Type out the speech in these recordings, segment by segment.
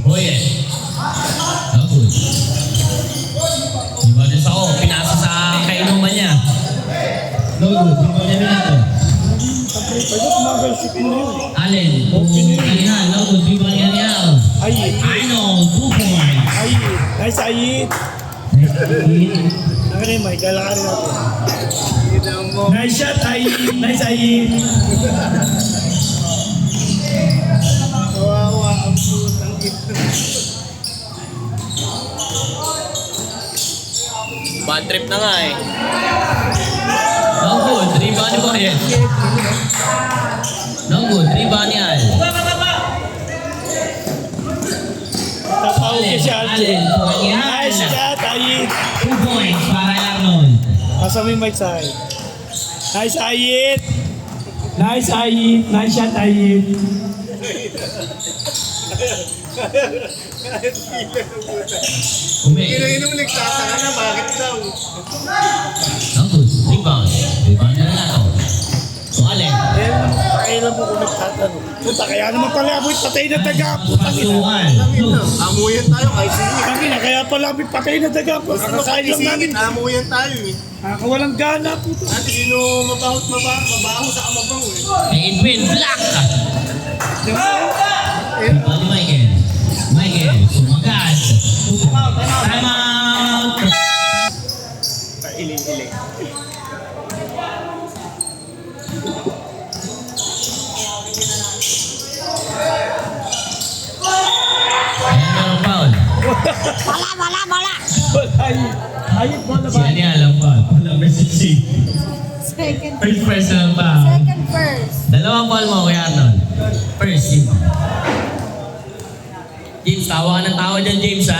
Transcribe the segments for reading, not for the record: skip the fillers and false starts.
Oye. Good. Ibadas ako, pinasa sa kainuman niya. No good, hindi niya minato. Alin, kainan, no good, di ba niya niya? I know, 2 points. Nice, Ayit. Ang rin, may galakarin natin. Nice shot, Ayit. Nice, Ayit. Kawawa ang putang ito. Bad trip na nga eh. No good, rebound ni Boyet. No good, rebound ni Al. Tatawag ka siya, Allen. Nice shot, Ayit. 2 points para kay Arnold. Asa mo yung mic sa akin. Nice, Ayit. Nice, Ayit. Nice shot, Ayit. Ino-ino Nagsasaka na, bakit daw? no good, rebound. Rebound na lang. So Allen. Kaya na po kung nagtatanong. Puta, kaya naman pala amoy patay na daga. Putang ina. Pasukan. Amuyan tayo kahit sige. Putang ina, kaya pala amoy patay na daga. Kakasahin lang namin. Amuyan tayo eh. Nakakawalang gana, puta. Ate, sino mabaho sa kamabaw eh. Kay Edwin, black. Diba? Rebound ni Michael. Michael, sumagad. Time out. Iling-iling. Ayan na ang foul. Wala. Ayit. Ayit mo na ba? Siya niya alam foul. Wala message. Second. First personal foul. Second first. Dalawang foul mo, Kuya Arnold. First, James, tawa ka ng tawa dyan, James, ha?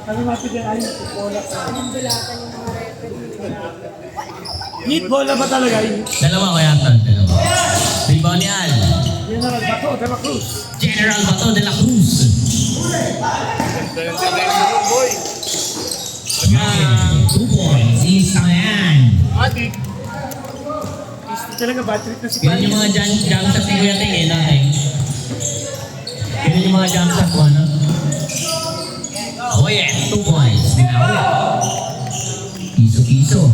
Kami mapigyan ayit. Bola ka. Bulatan yung mga referee. Need bola ba talaga yun? Dalawa, Kuya Arnold. Dalawa. Rebound ni Al. Yan na lang. Bato, De La Cruz. General Bato de la Cruz. Boy. 2 points. Isa na yan. Ate. Hindi talaga bad trip na si Ganun yung mga jump shots ni Kuya Ting, eh, dati. Ganun yung mga jump shots ko, ano? Oh yeah, 2 points. Kiso.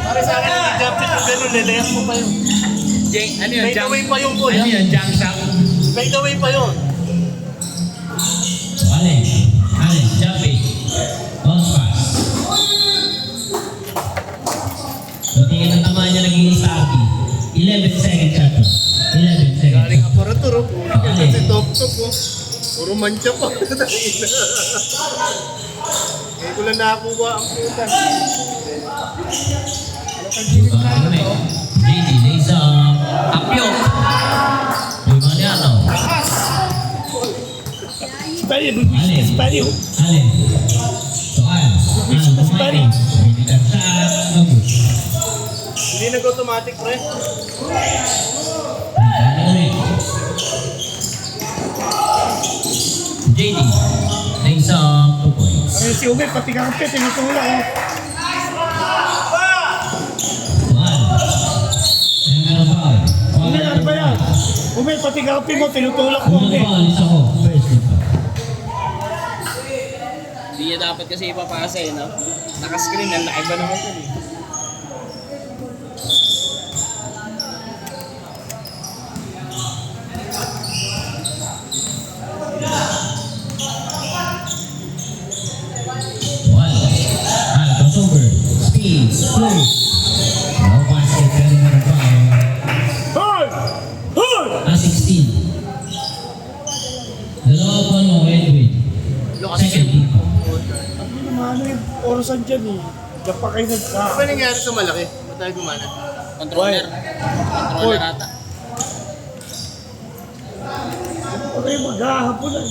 Para sa akin, nag-jump shot yung pero lelehan mo pa yun. Ano yun? Fade away pa yung boy. Ano yun? Jump shot? Fade away pa yun. Allen, jump it. Bounce pass. So, tingin ang tama niya naging isaki. 11 seconds shot. 11 seconds. Galing aparatur oh. Alin? Kasi top-top oh. Puro mancha pa. Kaya ko lang nakakuha ang puta. Ano eh? JD, lays Apyok. Rebound niya, ano? Spary, Allen. Spary. Allen. Soal. Bumating. Medical shot. No good. Hindi nag-automatic pre. JD, lays 2 points. Ay, si Ube, pati kampi, tinutula ko. Soal. Ayan nga ang foul. Ube, ano ba yan? Ube, pati kampi mo, tinutulak ko. Unang Ube. foul, isa ko. First foul. Hindi niya dapat kasi ipapasa eh, no? Naka-screen, ang laki ba naman ito eh. Crossover. Speed. Close. No basket. Pero meron pa. Hoy! Hoy! 16. Dalawa pa mo, Edwin. Second team. Ano naman, ano yung orasan dyan eh. Diyan pa kayo nagka. Ano ba nangyari sa malaki? Ba't tayo gumana? Controller. Controller ata. Ano kayo maghahaponan?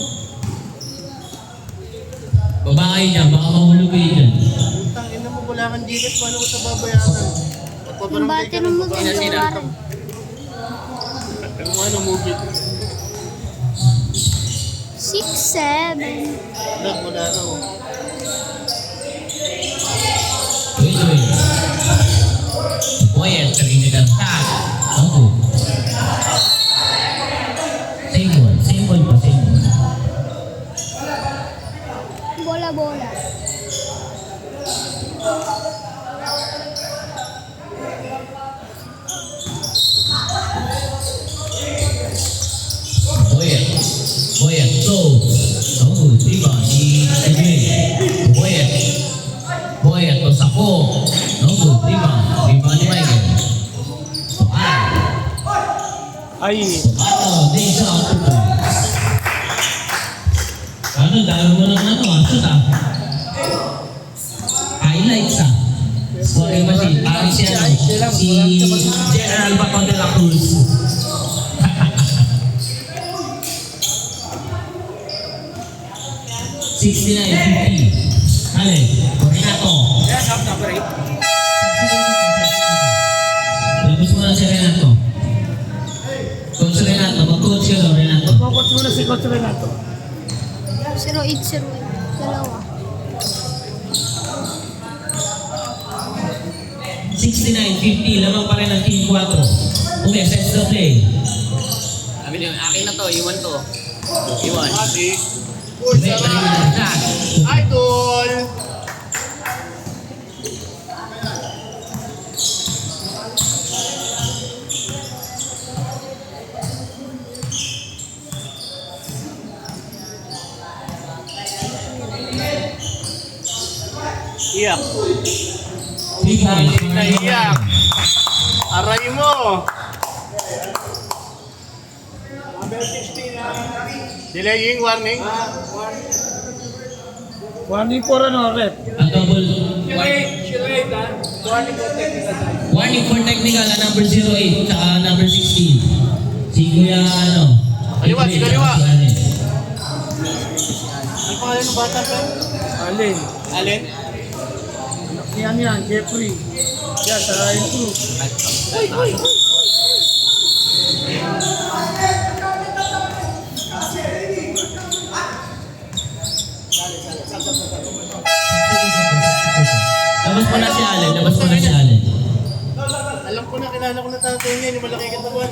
Baba kayo dyan. Baka mahulog kayo dyan. Putang ina mo, wala kang gigas. Paano ko sa babayaran? Magpabarangay ka ng babae. Sina? Ano ano movie? 6, 7. Wala na oh. Wait. Boyet. Boyet. Go. Oh, diba? Ni Edwin. Boyet. Boyet. O Sako. Oh, diba? Diba ni Michael? Sokal. Ay, Ano? Deja vu. Ano? Dalo mo ng ano? Asot ah. Highlights ah. Scoring machine. Parang si ano? Si General Bato de la Cruz. $69.50. Ale, Renato. Yes, up number 8. Labas mo na si Renato. Coach Renato, mag-coach ka daw, Renato. magkakot muna si Coach Renato. 0808. Dalawa. 69.50, lamang pa rin ang team 4. Okay, sets the play. Sabi niyo, akin na to, iwan to. Iwan. Ate. Uy, Okay, sarap. parin na. Idol! Iyak. 3 points. Naiyak. Aray mo. Delaying warning. Warning for ano, rep. Ang double. Warning for technical na number 08 tsaka number 16. Si Kuya ano? Kaliwa, si kaliwa. Si Allen. Ano pangalan ng bata ka? Alin. Alin? Yan, Jeffrey. Yan, sa intro. Labas mo na si Allen. Labas mo na si Allen. Alam ko na, kilala ko na tatay niya, yung malaki katawan.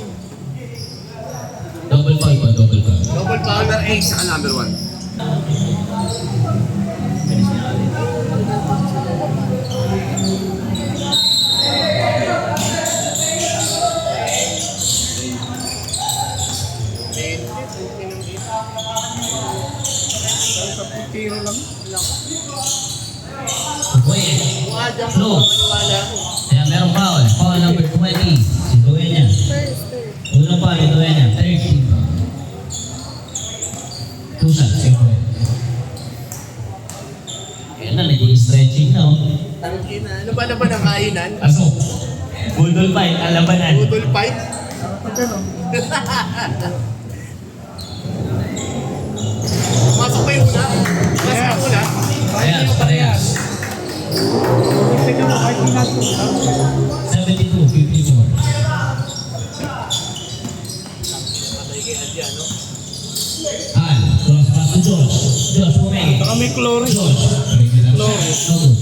Double five pa, double five. Double power. Number 8 sa number 1. Tiro lang. Boyet. Mukha dyan, Flow. maniwala ko. Kaya meron foul. Foul number 20. Si Dueña. First. Unang foul ni Dueña. 30. Two shots. Si Boyet. Kaya na, naging stretching na. Oh. Tangina. Ano ba naman ang kainan? Aso. Budol fight. Alabanan. Budol fight? Pag ano, Masok pa yung una? Masok ang una? Parehas. Parehas. tingnan mo, kahit inato. 72-54. Al. Cross pass to Josh. Josh, pumegi. Saka may chlorine. Josh. No good.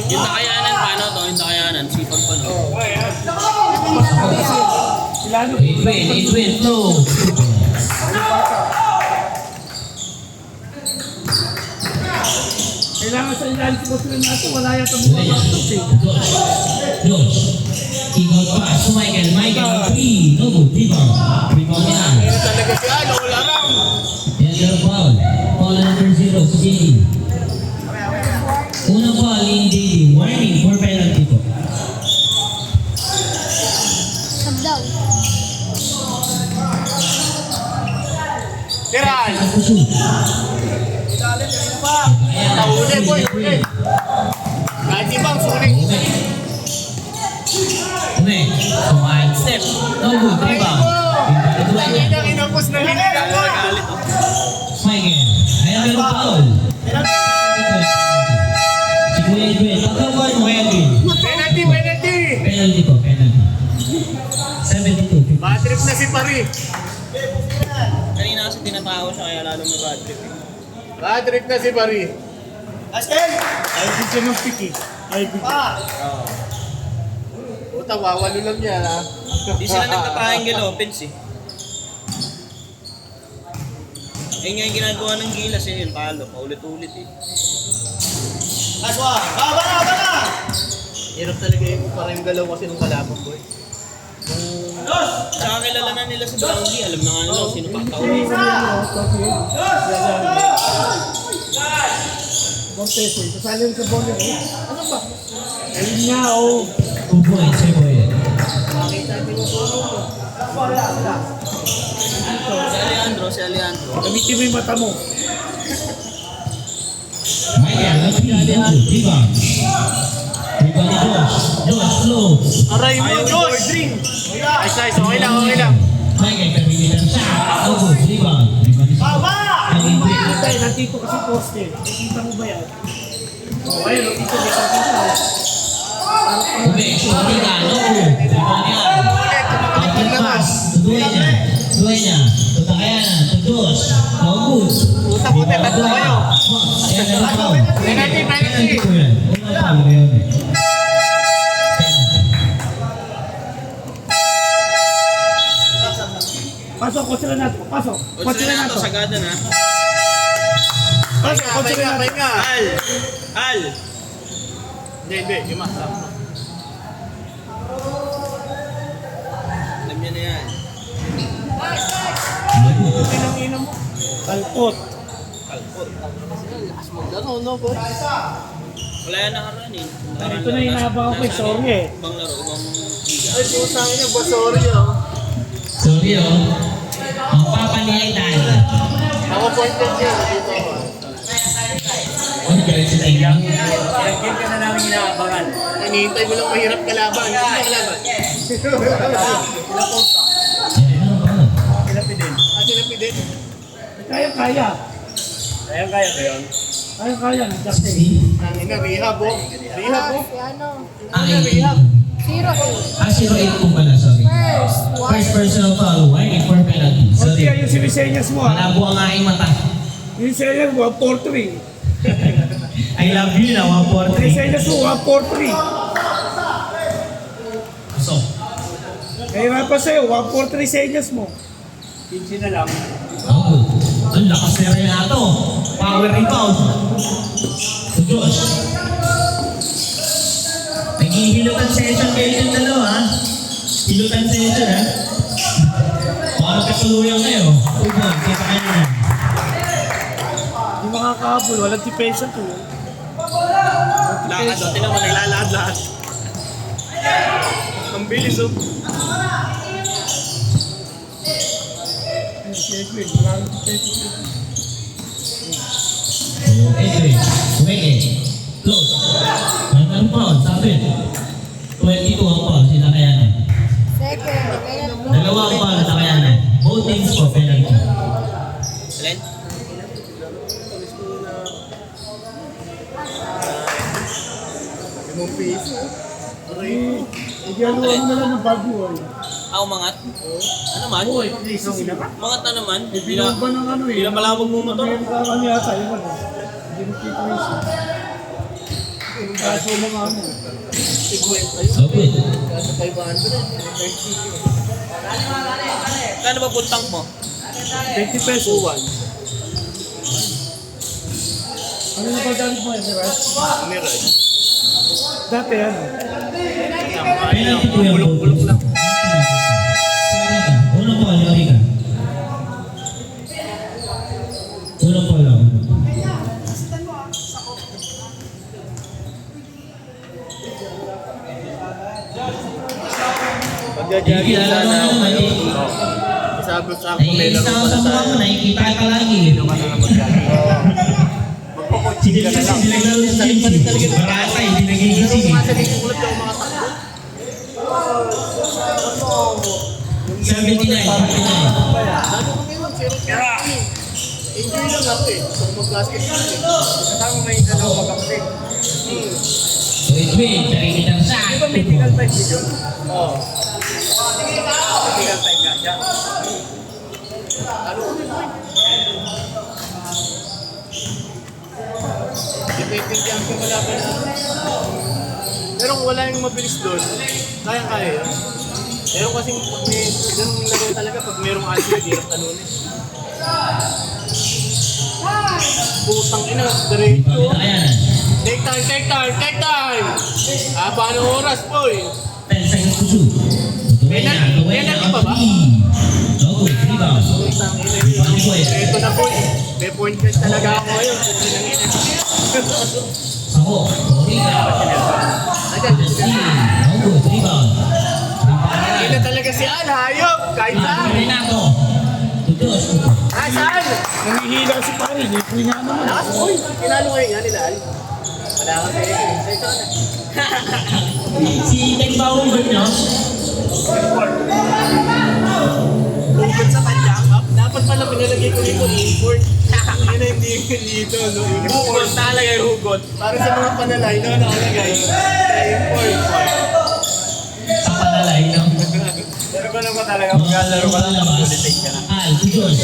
Yung nakayanan, paano to? Yung nakayanan, sipag pa no? Sila ano? Edwin, flow. Kailangan sa ilalim si Coach Renato, wala yata mga Dueña. bastos eh. Josh. Kick out pass to Michael. Michael, 3. No good. Rebound. Rebound niya. Ano talaga si Ano? Wala lang. Yan yung foul. Foul number 0 si JD. Unang foul ni JD. Warning for penalty po. Subdown. Tiran! At to shoot. Huli, boy, huli. Kahit ibang suling. Side step. No good. Rebound. Rebound to Dueña. Ang inapos na hinila ko. Michael. Ayan meron foul. Si Kuya Edwin. Pagkawan mo kay Edwin. Penalty, penalty! Penalty po. Penalty. 72. Bad trip na si Pari. Kanina kasi tinatao siya, kaya lalong na bad trip. Bad trip na si Pari. Asken! Ay, di siya ng piki. Ay, piki. Puta, wawalo lang yan, ha? Hindi sila nagta-triangle offense eh. Eh nga yung ginagawa ng Gilas eh, yun, palo, paulit-ulit eh. Aswa! Baba na! talaga yung para yung galaw kasi nung kalaban ko eh. Tsaka kilala na nila si Brownie. Alam na nga nila kung sino kakauwi. Montese, kasali rin sa bowler eh. Ano ba? Ayun nga, oh. 2 points, Seboy. Si Alejandro. Gamitin mo yung mata mo. Michael, Alfredo, rebound. Rebound ni Josh. Josh, close. Aray mo, Josh! Nice, nice. Okay lang, okay lang. Michael, permitted ang shot. No good, rebound. Rebound ni Josh. Tayo, nandito kasi poste. Nakita mo ba yan? Oh, ayun, dito, dito. Ube, shooting ka, no good. Rebound yan. Open pass. Tuduhin niya. Tuduhin niya. Tutakayanan. To Josh. No good. Puta, tatlo kayo. Ayan na lang foul. Penalty, penalty. Penalty po yan. Unang foul na yun eh. Pasok, kotse lang natin. Pasok. Kotse lang natin. Sagada na. Pasok, kotse lang natin. Al! Hindi, yung mas. Alam niya na yan. Pinang-ina mo. Kalpot. Lakas maglaro, no, boss? Wala yan nakaraan eh. Ito na hinahabang ko eh, sorry eh. Ibang laro, ibang liga. Ay, putang ina, boss, sorry ah. Sorry oh. Ang papa niya ay tayo. Ako pointed yan, dito ako. Ang galit sila yung Game ka na namin hinaabangan. Hinihintay mo lang mahirap kalaban. Hindi mo kalaban. Sinapi din. Kaya-kaya. Kaya ba yun? Kaya-kaya. Justin. Ang ina, rehab oh. Rehab oh. Si ano? Ay, 0-8. 08 po pala, sorry. First, First personal foul, white for penalty. Konti Sorry. yung sinisenyas mo ah. Malabo ang aking mata. Yung sinisenyas mo, 1-4-3. I love you na, 143. Sinisenyas mo, 1-4-3. So, Kaya nga pa sa'yo, 1-4-3 senyas mo. 15 na lang. oh, ang lakas na rin nato. Power rebound. To Josh. Naghihilutan session kayo yung dalawa, ha? Hilutan session, ha? Parang katuluyan kayo. Ubo, kita kayo na. Hindi makakahabol, walang depensa to. Lakad o, tinan mo, naglalakad lahat. Ang bilis oh. So, anyway, Wege, close. Anong foul? Sabi. 22 ang foul, sila kayanan. Second. Kaya Dalawa ang foul sa kayanan. Both teams for penalty. Alin? Limang piso. Igaluan mo na lang ng bago ay. Umangat? Ano man? Oo, isang ina ka. Umangat na naman. Bilang ba ng ano eh? Bilang malabog mo motor. Bilang ka kami ata, yung ano. Hindi mo kita yung isa. Yung kaso lang ano. So good. Kasi 500. Kano ba puntang mo? 20 pesos. Ano yung pagdalit mo yun, Mirage? Mirage. Dati ano? Penalty po yung bulok lang. Unang foul, yari ka. Unang foul lang. Pagdadjari Kilala sana mo ako naman kayo. eh. Isabot sa ako may Naiinis laro ako para sa sa mukha mo, nakikita ka lagi. Magpo-coaching ka na lang. Barata, hindi Pero nagigising kung eh. nasa dito ulit ako makatakbo. 79, 49. Lalo kami yun, 0-30. Enjoy lang ako eh. Gusto ko mag-basketball eh. Kasama may dalawa magkakasing. So it's win, sarili ng shot. Di ba mythical 5 yun? Oo. Mythical 5 nga siya. Lalo kami mo eh. Defective champion kalaban na. Pero kung wala yung mabilis doon, kaya-kaya yun. Pero kasi pag may ganun laro talaga, pag mayroong answer, hirap talunin. Putang ina, diretso. Pagkita kaya na. Take time, take time, take time! Haba ng oras, boy. 10 seconds to shoot. Penalty pa ba? No good. Rebound. Rebound po eh. Ito na, boy. May point guard talaga ako ngayon. Sako. Torika. Steal. No good. Rebound. Ina talaga si Al, hayop. Kahit saan. Renato. Tudos. Ah, saan? Nangihila si pare. Libre nga naman. Lakas, boy. Kinalo ngayon nga nila, Al. Wala kang pwede. Ito na. Si Tegbawang ba nyo? Bukod sa kanya, dapat pala pinalagay ko dito import. Yun na hindi dito, no? Hugot talaga yung hugot. Para sa mga panalay, no? Nakalagay. Import. Sa panalay, no? Pero ko naman talaga maglalaro ka lang ng politik ka na. Al, Tudos.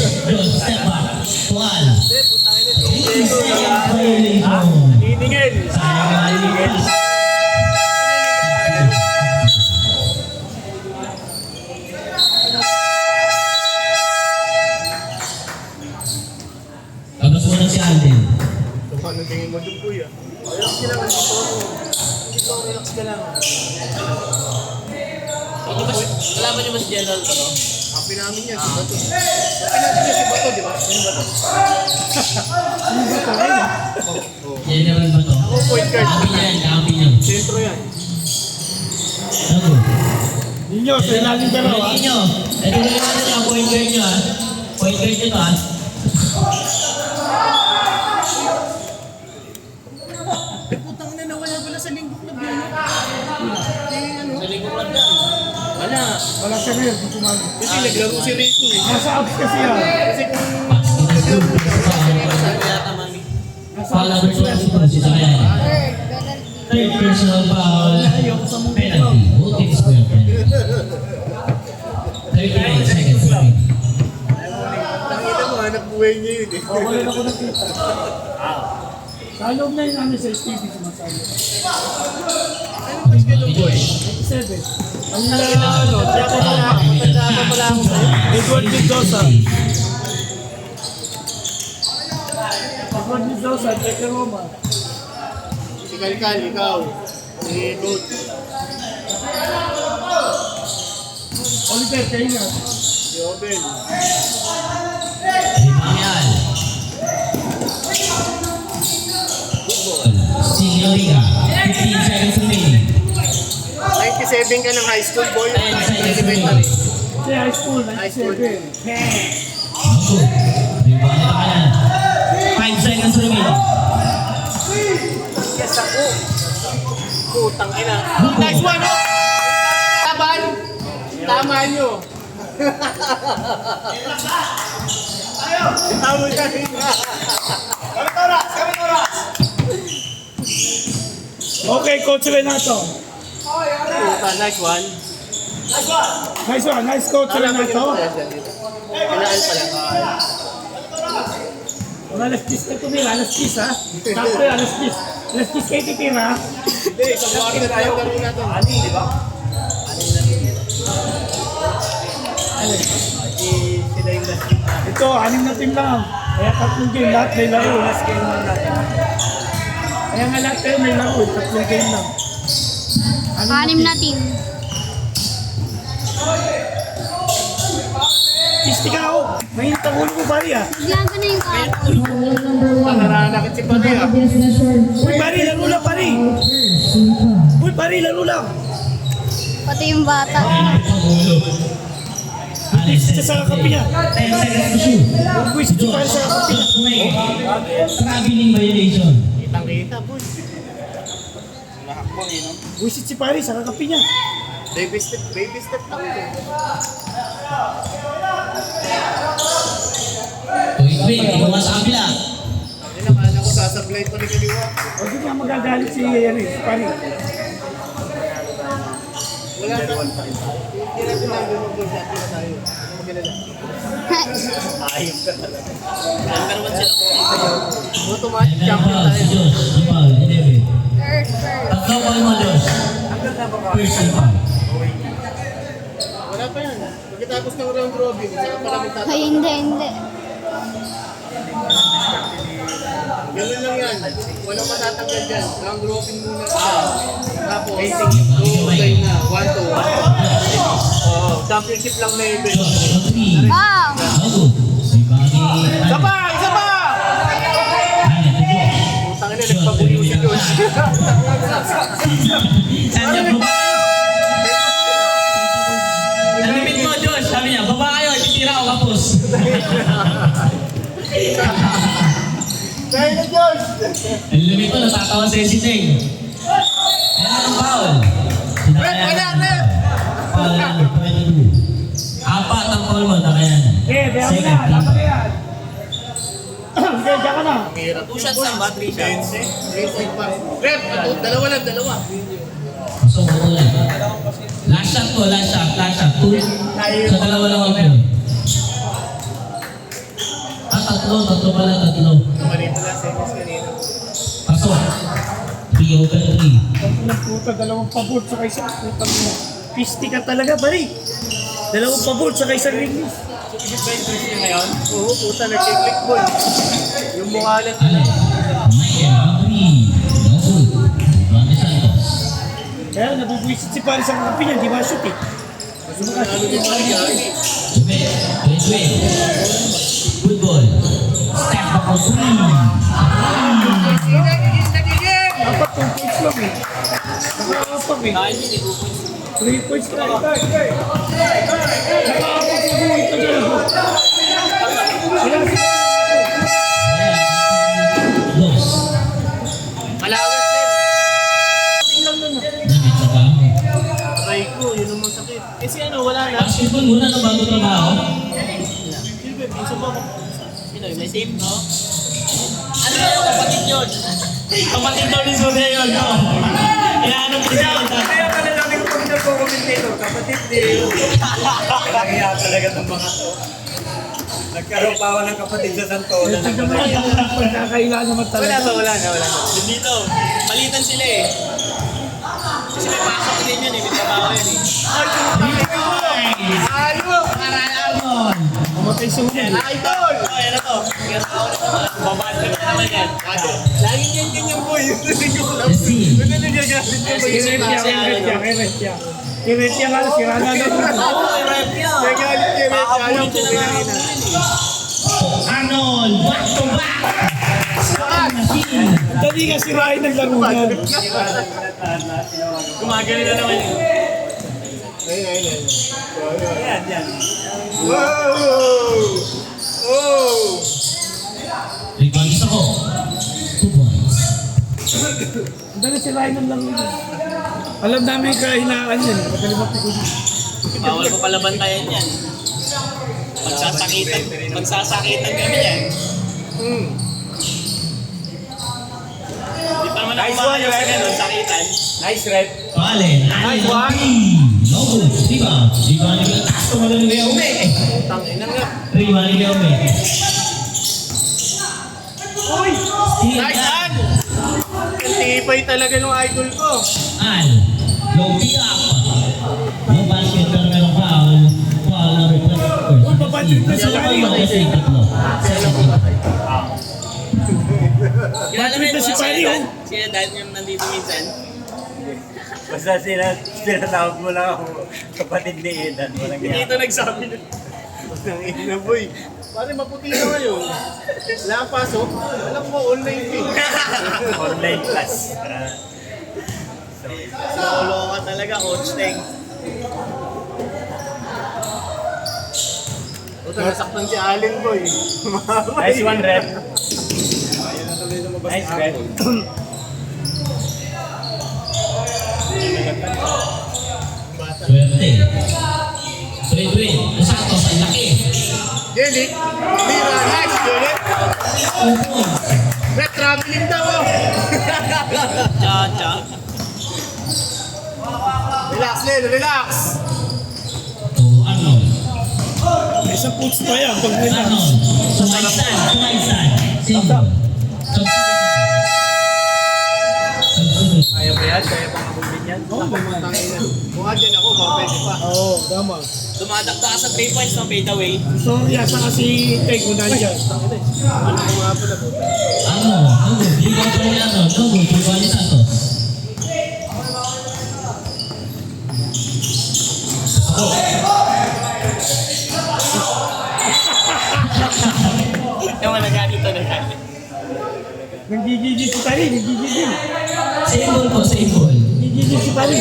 Step back. Tual. Hindi, putangin na. Second violation. Niningil. Sayang nga yung Labas mo na si Alden. So, anong tingin mo dun, kuya? Relax ka lang. Dito, relax ka lang. Alaman niyo ba si General to, no? Happy namin yan, si Bato. Happy namin yan, si Bato, di ba? Sino Bato? General ba to? Ako, point guard. Kampi niya yan, kampi niya. Sentro yan. Ano? Ninyo, sa ilalim ka raw. Pwede nyo. Ito na yung ano niya, point guard nyo ha. Point guard nyo to ha. Putang na nawala pala sa linggo club yan. Ano? Sa lingkong lang yan. Wala. Wala ka rin. Di sumali. Kasi naglaro si Rico eh. Nasa ups kasi yan. Kasi kung Sabi yata, mami. Foul number 12 si Sakayan. Third, penalty. Third personal foul. Penalty. Multi square penalty. 39 seconds remaining. tangina mo, hanap buhay niya yun eh. Wala na ko nakita. Sa loob na yun namin sa STV sumasabi. Anong place ka doon, boy? 87. Ang Ano? Diyan ka pala. Diyan ka pala ako sa'yo. Edward Mendoza. Edward Mendoza, Teke Roma. Si Kalkal, ikaw. Si Coach. Oliver Taylor. Si Oben. Rebound. Si Loriga. 15 seconds remaining. 97 ka ng high school, boy. 10 seconds Elementary. Si high school, 97. No good. Rebound na Sakayan. 5 seconds remaining. Yes, ako. Putang ina. Nice one, oh! Taban! Tama nyo. Tama ka rin. Okay, Coach Renato. Puta, nice one. Nice one, nice Coach Renato. Kailangan pala. Mga alas 10 ka tumira, alas 10 ha. Sakto yan, alas 10. Alas 10 kayo titira. Hindi, sa quarter tayo laro na to. Aning, di ba? Aning na rin. Sila yung last team natin. Ito, 6 na team lang. Kaya 3 game, lahat may laro. Last game naman natin. Kaya nga lahat kayo may laro, 3 game lang. Anim na team. Pisti ka ako. Mahintang ulo mo pari ah. Bigyan ko na yung card. Nananakit si Pati ah. Uy pari, laro lang pari. Uy pari, laro lang. Pati yung bata. Pisti ka sa kakapi niya. 10 seconds to shoot. Pisti ka pari sa kakapi niya. Traveling violation. Kitang-kita, boy. Nakakbang eh, no? Buisit si pari sa kakapi niya. Baby step lang ito. Tuwing, ikaw sa kabila. Hindi nakala ko sasablay pa ni Kaliwa. O di nga magagalit si pari. Wala na. Hindi natin lang gumagod natin na tayo. Magkilala. Ayos ka talaga. Number 1 sila. Automatic May champion foul si tayo. Josh. Ang foul, 11. Third, first. Tatlo foul mo, Josh. Hanggang na ba ba? First and foul. Wala pa yan. Pagkatapos ng round robin, saka pala Ay, magtatapos. hindi. Ganun lang yan. Walang matatanggal dyan. Round robin muna. Tapos championship lang na event. Josh, on 3. Wow! No good. Rebounded. Isa pa! Isa pa! Allen to Josh. Putang ina, nagpabuyo si Josh. Saan niya baba? Ang limit mo, Josh. Sabi niya, baba kayo, ititira ko kapos. Kaya na, Josh! Ang limit mo, natatawa sa si Teng. Ayan ang foul. Rep, wala, rep! Foul na, 22. Apat ang foul mo, nakayan. Bayan mo na. Dapat na yan. Sige, diyan ka na. 2 shots lang ba? 3 shots? Rep, dalawa lang, dalawa. Gusto mo ulit. Last shot ko, last shot. Sa dalawa lang ako. Tatlo pala. Mali pala, seconds kanina. Pasok. 3 open 3. Ang puta, dalawang pabot sa isang puta mo. Pisti ka talaga, bali. Dalawang pabot sa isang ringis. Isip ba yung Josh niya ngayon? Oo, puta, nag-click ball. Yung mukha lang. Allen. Michael on 3. No good. Ronnie Santos. Kaya nabubwisit si Paris ang kampi niya, di ba shoot eh. Wait. Good ball. Step back on 3. Dapat 2 points lang eh. Nakakapag eh. 3 points ka lang. Nakakapag bubuhay ka dyan. Los. Malawit din. Namit sa ba? Aray ko, yun naman sakit. Kasi ano, wala na. Basketball muna na bago trabaho. Silver, isa ba? Sino? May same, no? Ano na yung kapatid yun? Kapatid daw ni Surya yun, no? Inaanong ko siya. Kaya pala namin ko pag nagko-commentator, kapatid din. Kaya talaga ng mga to. Nagkaroon pa ako ng kapatid sa Santolan. Pagkakailan naman talaga. Wala na. Dito, palitan sila eh. Kasi may pasok din yun eh, may trabaho yun eh. Ayos! Aralon. Mamatay sa una. Idol! Oh, yan na to. Kinatawa na naman. Babaan na naman yan. Laging yan ganyan boy. Yung tuloy ko lang. Let's see. Yung nagagamit ko ba yun? Kiret niya nga, sira na daw. Oo, may rep yan. Nagalit kay Red. Alam Makakabulin ko ka na kanina. Arnold, back to back. Dali nga sirain ng laro niya. Gumagano na naman yun. Ayun. Yan. Wow! Oh! Rebound isa ko. 2 points. Dali sirain ng laro niya. Alam namin kahinaan yan. Pagkalimat ko. Bawal ko pala bantayan yan. Magsasakitan kami yan. Di pa naman ako Nice one, makayos sa Red. ganun, sakitan. Nice red. Allen. Nice one. No good. Rebound ni Kuya. Taas ko magaling kaya umi. Tangina nga. Rebound ni Kuya umi. Uy! Steal Nice that. one! Ang tibay talaga ng idol ko. Al. Low up. No basket pero merong foul. Foul number 21. Uy, papatrip na sila kayo. Kilala mo Bakit na yun si Pali, oh? Sila dahil yung nandito minsan. Basta sinatawag mo lang ako kapatid ni Edan. Walang Hindi ito nagsabi na. Ang ina boy. Pare maputi na ngayon. Wala kang pasok. Alam mo, online fee. Online class. Solo ka talaga, Coach Teng. O nasaktan si Allen boy. Nice one, Rep. Nice, Rep. Swerte. Twin. Santos, ang laki. Jelly. Mira. Nice. Jelly. 2 points. Red traveling daw oh. Cha-cha. Relax Len. Relax. To Arnold. May isang puts pa yan. Pag nila. Arnold. Sumaisan. Single. Kaya ba yan? Kaya pa mabulit yan? Oo, naman. Kung andyan ako, pwede pa. Oo, tama. Dumadakta ka sa 3 points ng fade away. Sorry, asa kasi Teg, una dyan. Ano ko nga pala po? Arnold. No good. Rebound pa ni Arnold. No good. Rebound ni Santos. Ako. Parin, nagigigil. Same ball po, same ball. Nagigigil si Parin.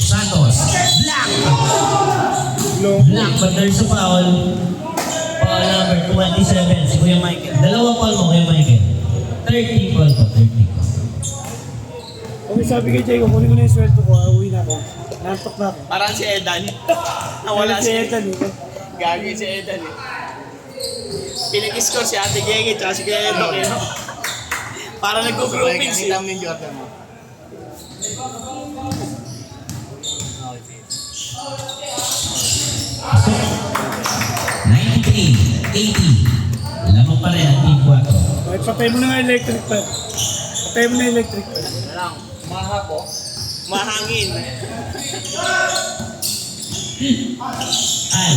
Santos. Black. Black, but there's a foul. Foul number 27, si Kuya Michael. Dalawa foul mo, Kuya Michael. 30 foul po, 30 foul. Okay, sabi kay Jay, kunin ko na yung sweldo ko, uuwi na ako. Nantok na ako. Parang si Edan. Nawala Si si Ethan, eh. Gagi si Edan eh. Pinag-score si Ate Gege tsaka si Kuya Edok eh. Parang nag-grouping siya. Yung Jordan mo. So, 93, 80. Lamang pa rin ang team 4. Okay, patay mo na nga electric fan. Patay mo na electric fan. Mahangin. Al,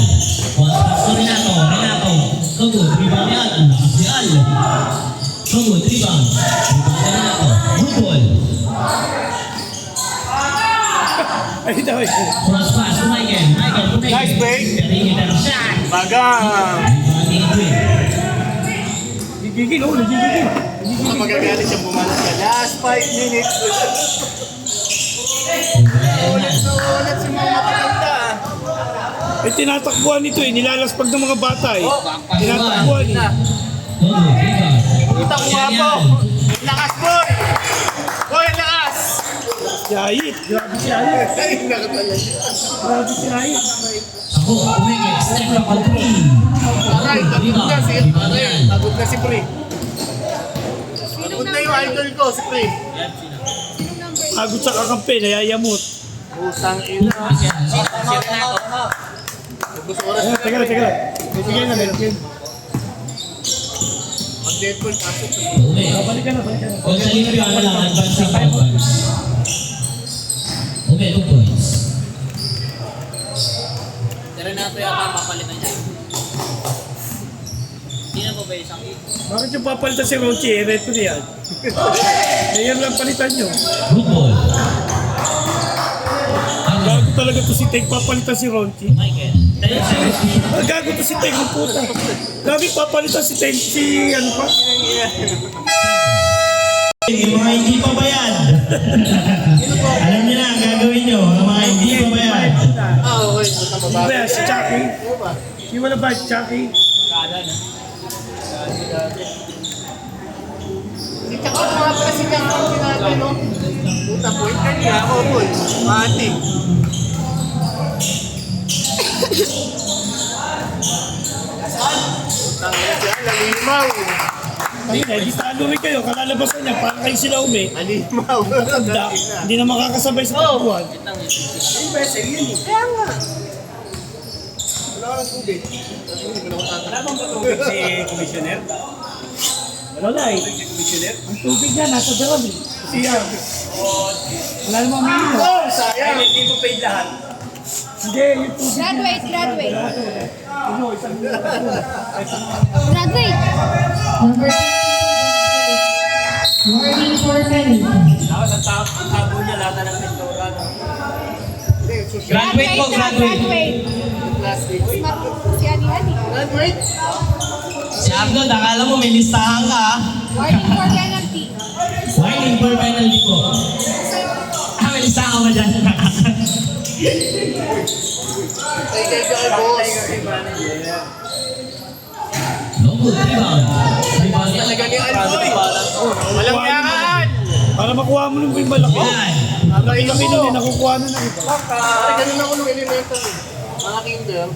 kontas ko Renato. Kagod, rebound yan. Ang lakas ni Al. Kagod, rebound. Rebound na Renato. Good ball. Ay, daway. Cross pass to Michael. Nice break. Peringin na shot. Bagang! Rebound ni Edwin. Nagigigil, oh, nagigigil. Ang magagalit siya bumalas ka. Last 5 minutes. Ulit si mga mataganda. Eh, tinatakbuhan nito eh, nilalaspag ng mga bata eh. Tinatakbuhan eh. Kagod, rebound. Kita ko nga po. Lakas boy! Boy, lakas! Si Ayit, grabe si Ayit. Ay, nakatalag. Grabe si Ayit. Ako, umingit. Step up on 3. Aray, tagod na si Rebound yan. Tagod na si Pre. Tagod na yung idol ko, si Pre. Agot sa kakampi, nayayamot. Pusang ina. Si Renato. Gusto oras Eh, teka lang. Bigyan na, bigyan. Mag-Deadpool, pasok. Okay. Balikan na. Huwag sa libre ako lang, advance sa 5 points. Okay, 2 points. Si Renato yata mapalitan niya. Hindi na ba isang Bakit yung papalitan si Ronchi? Eh, reto niya. Ngayon lang palitan nyo. Good ball. Gago talaga to si Teg, papalitan si Ronchi. Michael. 10 seconds. Gago to si Teg, ang puta. Gabi papalitan si Teg, si ano pa? Yung mga hindi pa bayad. Alam niyo na ang gagawin niyo. Yung mga hindi pa bayad. Ah, okay. Punta Ano mabago. ba yan? Si Chucky? Ano ba? Di wala ba si Chucky? Si Chuck ang mga president ang ginagawa, no? Puta, point ka niya ako, boy. Mati. Putang ina siya, lalimaw. Ay, di talo rin kayo. Kalalabasan niya, para kayo sila umi. Lalimaw. Tanda, hindi na makakasabay sa takbuhan. Yung vessel yun eh. Kaya nga. Wala kang tubig. Hindi ko na ako tatanong. Si Commissioner? Wala eh. Ang tubig niya, nasa daram eh. Kasi yan. Wala namang minino. Oh, sayang. Hindi ko paid lahat. Hindi, yung tubig niya. Graduate. Ano, isang Graduate. Tapos ang tabo niya lahat ng pintura. Hindi, sushi. Graduate po, graduate. Plastic. Si Ani. Graduate? Si Arnold, akala mo may listahan ka ah. Warning for penalty. Warning for penalty po. May listahan ka ba dyan? Kay boss. No good, rebound. Rebound yan. Talaga ni Alboy. Walang yakan. para makuha mo nung malaki. Yan. Laki kami nun eh, nakukuha na ng iba. Ay, ganun ako nung elemental eh. Mga kinder.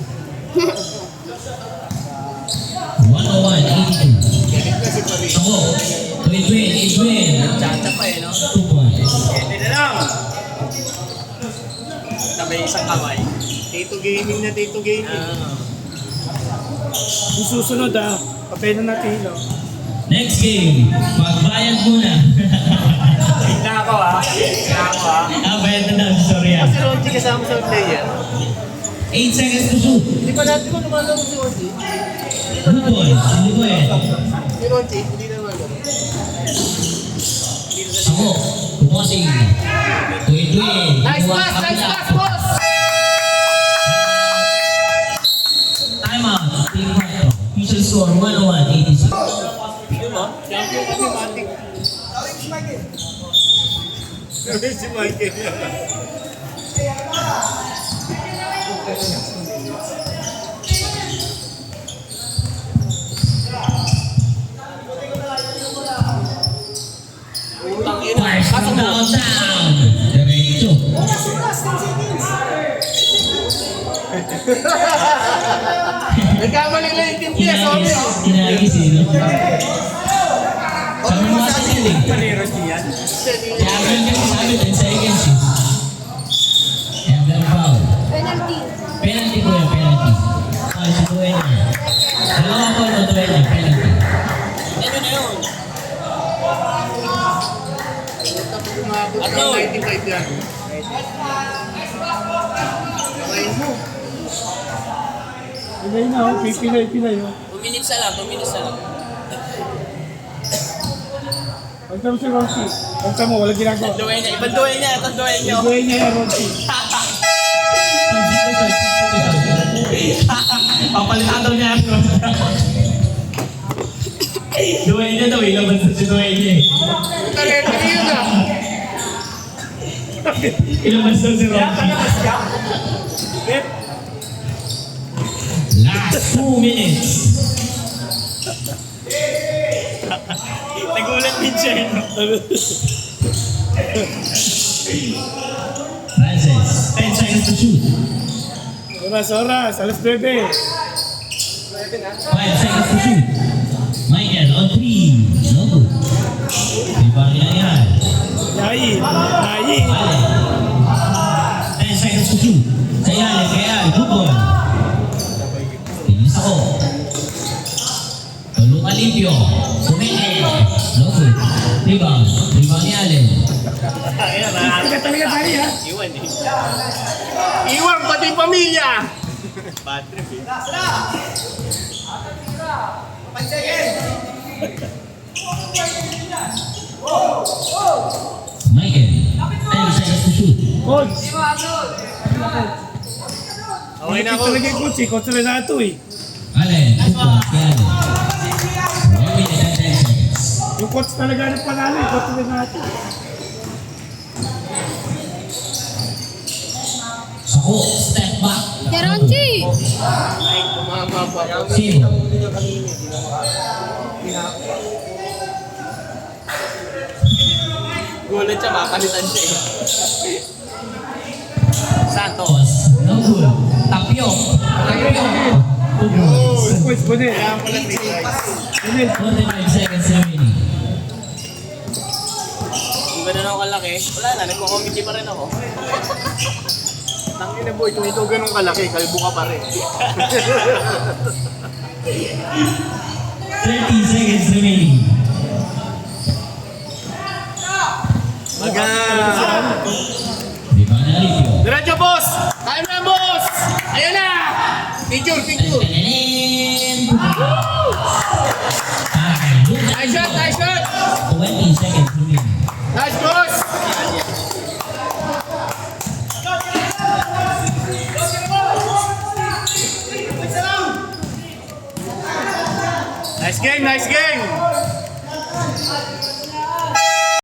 101-82. Galit na si Paris. Ako, Edwin. Chacha pa eh, no? 2 points. Hindi na lang. Sabay isang kamay. Tito gaming na Tito gaming. Yung susunod ah, papel na natin ilaw. Next game, magbayad muna. Tignan ako ha. Tignan ako ha. Bayad na daw, sorry ah. Si Ronchi kasama sa player. 8 seconds to shoot. Hindi pa natin ko lumalaro si Ronchi. Good ball. Hindi ko eh. Si Ronchi, hindi naman. Ako, kuposing. To Edwin. Nice pass, boss! Time out. Team 4. Official score 101. Champion kami, Matik. Si Michael. Utang ina. First Pasok mo. down. Diretso. Nagkamali lang yung team niya, sorry. Inagis eh, no? Sabi mo sa akin eh. Paliros niyan. Kaya meron kasi sabi 10 seconds eh. And then foul. Penalty. Penalty ko yan, penalty. Ah, si Duena. Dalawa ko na Duena, penalty. Ano na yun? Umabot Ano? ng 95 yan. Kamay mo. Pinay na, oh. Pinay, oh. 2 minutes na lang, 2 minutes na lang. Pagka mo si Ronchi. Pagka mo, walang ginagawa. Duwain niya, ibang duwain niya, itong duwain niyo. Iguhin niya yung Ronchi. Papalitan daw niya ako. Duena daw, ilabas na si Duena eh. Talento yun ah. Ilabas na si Rocky. Last 2 minutes. Nagulat din siya. Francis, 10 seconds to shoot. Oras, alas 9. 5 seconds to shoot. Michael on 3. No good. Ibang yan. Yayin. Ale. 10 seconds to shoot. Kaya Ale. Good ball. Pinis ako. Tulong Alimpio. Sumeke. No good. Rebound ni Allen. Talaga tayo, ha? Iwan eh. Iwan pati yung pamilya. Bad trip eh. Michael. 10 seconds to shoot. Coach. Okay na ako. Talaga yung coach, eh. Coach Renato, eh. Allen. Good ball. Kay Allen. 1 minute and 10 seconds. Yung coach talaga ng panalo, eh. Coach Renato. Ako, step back. Teronji! Tumama pa. Sino? Gulat siya, makakalitan siya eh. Santos. No good. Tapio. Yung coach, Bonel. Kailangan pala 3 guys. Bonel. 45 seconds remaining. Kung ganun ako kalaki, wala na, nagko-committee pa rin ako. Tangina boy, kung ikaw ganun kalaki, kalbo ka pa rin. 30 seconds remaining. Di ba na Alipio? Diretso boss! Kaya mo yan boss! Ayan na! Picture! Nice shot! 20 seconds remaining. Nice boss! Nice game!